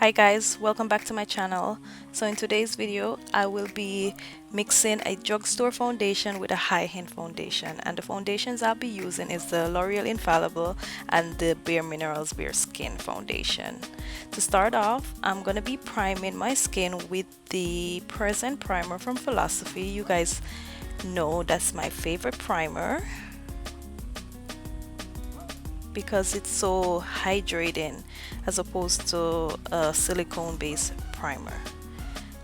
Hi guys, welcome back to my channel. So in today's video, I will be mixing a drugstore foundation with a high-end foundation, and the foundations I'll be using is the L'Oréal Infallible and the Bare Minerals Bare Skin foundation. To start off, I'm gonna be priming my skin with the Present Primer from Philosophy. You guys know that's my favorite primer because it's so hydrating as opposed to a silicone based primer.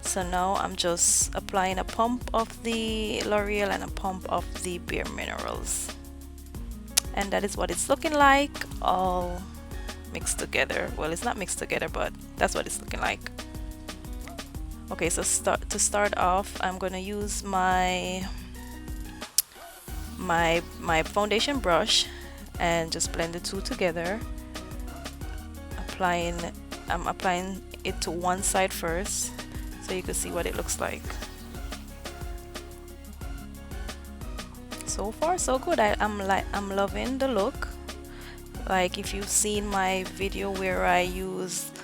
So now I'm just applying a pump of the L'Oreal and a pump of the Bare Minerals, and that is what it's looking like, all mixed together. Well, it's not mixed together, but that's what it's looking like. Okay, so to start off, I'm gonna use my foundation brush and just blend the two together. I'm applying it to one side first so you can see what it looks like. So far so good. I'm loving the look. Like, if you've seen my video where I used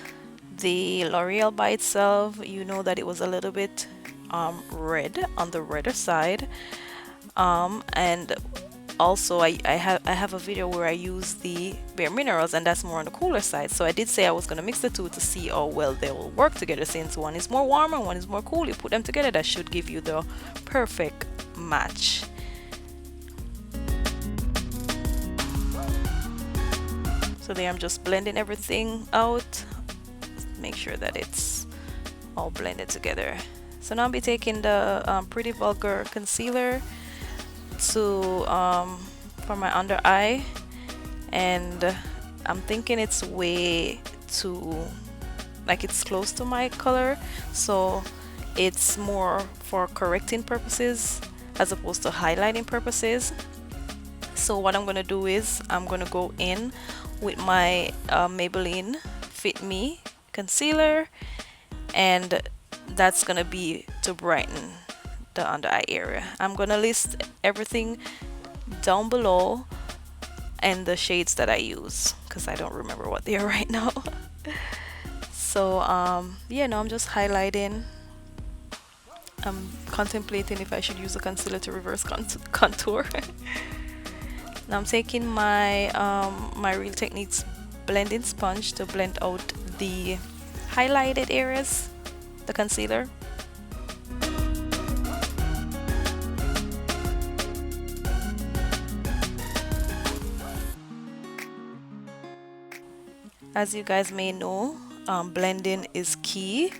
the L'Oreal by itself, you know that it was a little bit red, on the redder side, and also I have a video where I use the Bare Minerals, and that's more on the cooler side. So I did say I was going to mix the two to see how well they will work together, since one is more warm and one is more cool. You put them together, that should give you the perfect match. So there I'm just blending everything out, make sure that it's all blended together. So now I'll be taking the Pretty Vulgar concealer to for my under eye, and I'm thinking it's way too, like, it's close to my color, so it's more for correcting purposes as opposed to highlighting purposes. So what I'm gonna do is I'm gonna go in with my Maybelline Fit Me concealer, and that's gonna be to brighten the under eye area. I'm gonna list everything down below and the shades that I use because I don't remember what they are right now. So yeah, no, I'm just highlighting. I'm contemplating if I should use a concealer to reverse contour. Now I'm taking my my Real Techniques blending sponge to blend out the highlighted areas, the concealer. As you guys may know, blending is key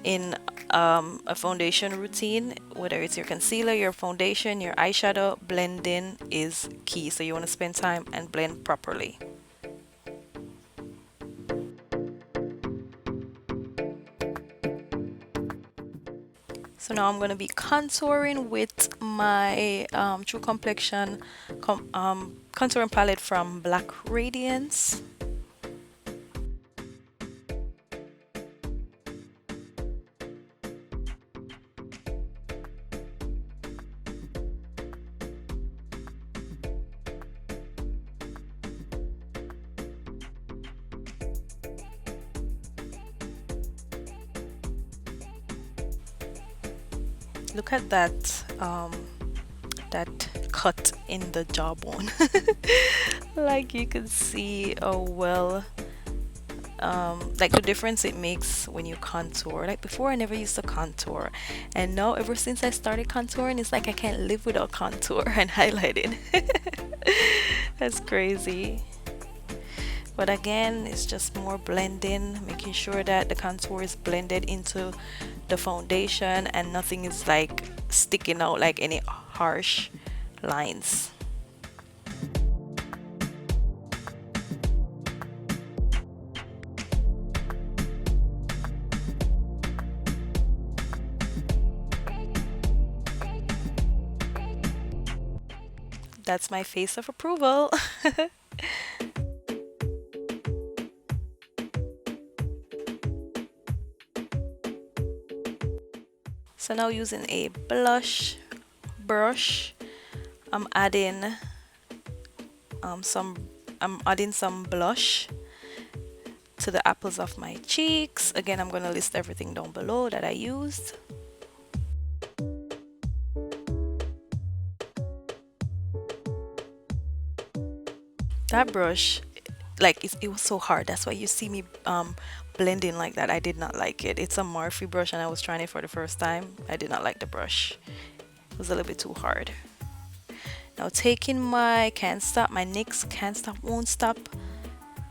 in a foundation routine. Whether it's your concealer, your foundation, your eyeshadow, blending is key. So you want to spend time and blend properly. So now I'm going to be contouring with my True Complexion contouring palette from Black Radiance. Look at that that cut in the jawbone. Like, you can see how well like the difference it makes when you contour. Like, before I never used to contour, and now ever since I started contouring, it's like I can't live without contour and highlighting. That's crazy. But again, it's just more blending, making sure that the contour is blended into the foundation and nothing is like sticking out, like any harsh lines. That's my face of approval. So now, using a blush brush, I'm adding some blush to the apples of my cheeks. Again, I'm going to list everything down below that I used. That brush, like it was so hard. That's why you see me blending like that. I did not like it. It's a Morphe brush and I was trying it for the first time. I did not like the brush. It was a little bit too hard. Now taking my my NYX Can't Stop Won't Stop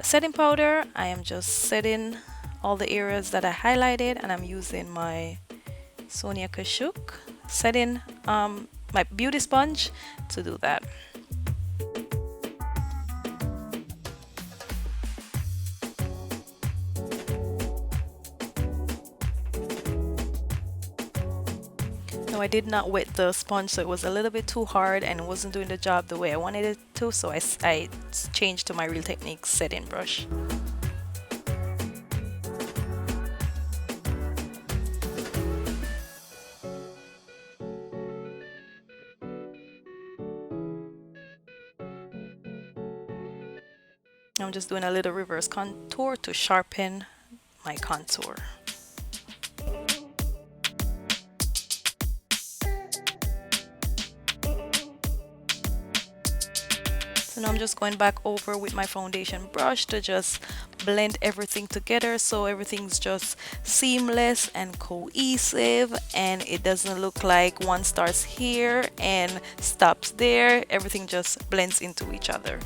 setting powder, I am just setting all the areas that I highlighted, and I'm using my Sonia Kashuk setting my beauty sponge to do that. No, I did not wet the sponge, so it was a little bit too hard and it wasn't doing the job the way I wanted it to, so I changed to my Real Techniques setting brush. I'm just doing a little reverse contour to sharpen my contour. So now I'm just going back over with my foundation brush to just blend everything together so everything's just seamless and cohesive, and it doesn't look like one starts here and stops there. Everything just blends into each other.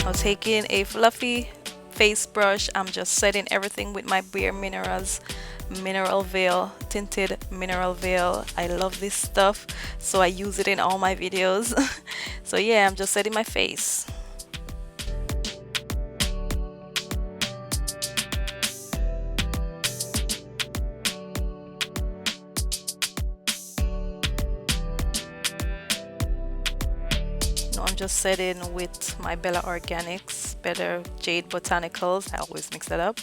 Now taking a fluffy face brush, I'm just setting everything with my Bare Minerals Mineral Veil, Tinted Mineral Veil. I love this stuff, so I use it in all my videos. So yeah, I'm just setting my face. Now I'm just setting with my Bella Organics, BellaJade Botanicals. I always mix that up.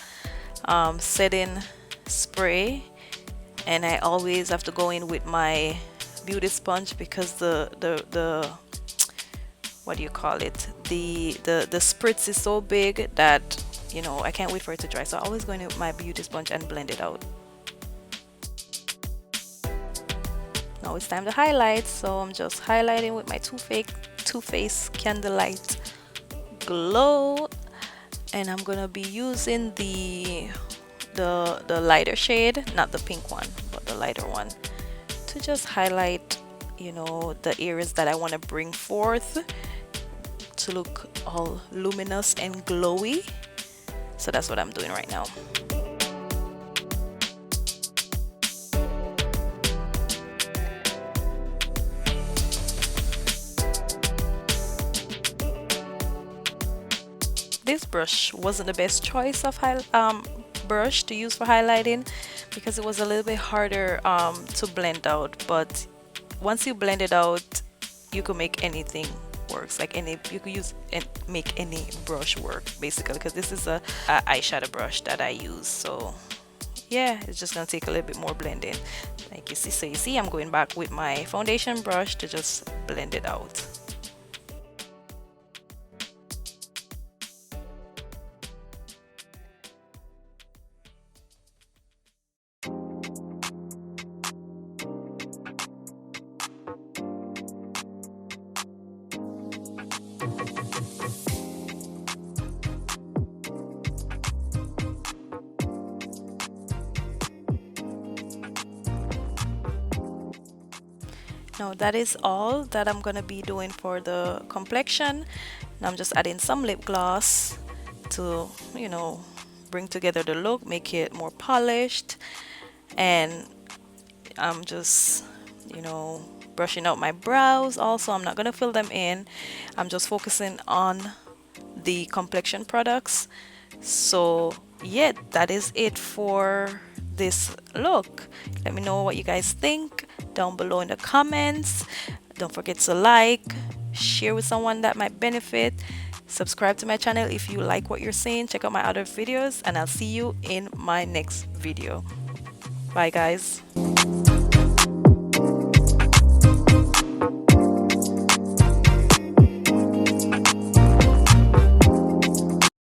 Setting spray, and I always have to go in with my beauty sponge because the what do you call it, the spritz is so big that, you know, I can't wait for it to dry, so I always go in with my beauty sponge and blend it out. Now it's time to highlight, so I'm just highlighting with my Too Faced Candlelight Glow, and I'm gonna be using the lighter shade, not the pink one, but the lighter one, to just highlight, you know, the areas that I want to bring forth to look all luminous and glowy. So that's what I'm doing right now. This brush wasn't the best choice of brush to use for highlighting because it was a little bit harder to blend out, but once you blend it out, you can make anything works. Like you could use and make any brush work basically, because this is a eyeshadow brush that I use. So yeah, it's just gonna take a little bit more blending, like you see. So you see, I'm going back with my foundation brush to just blend it out. Now that is all that I'm gonna be doing for the complexion. Now I'm just adding some lip gloss to, you know, bring together the look, make it more polished, and I'm just, you know, brushing out my brows. Also, I'm not gonna fill them in. I'm just focusing on the complexion products. So yeah, that is it for this look. Let me know what you guys think down below in the comments. Don't forget to like, share with someone that might benefit, subscribe to my channel if you like what you're seeing, check out my other videos, and I'll see you in my next video. Bye guys.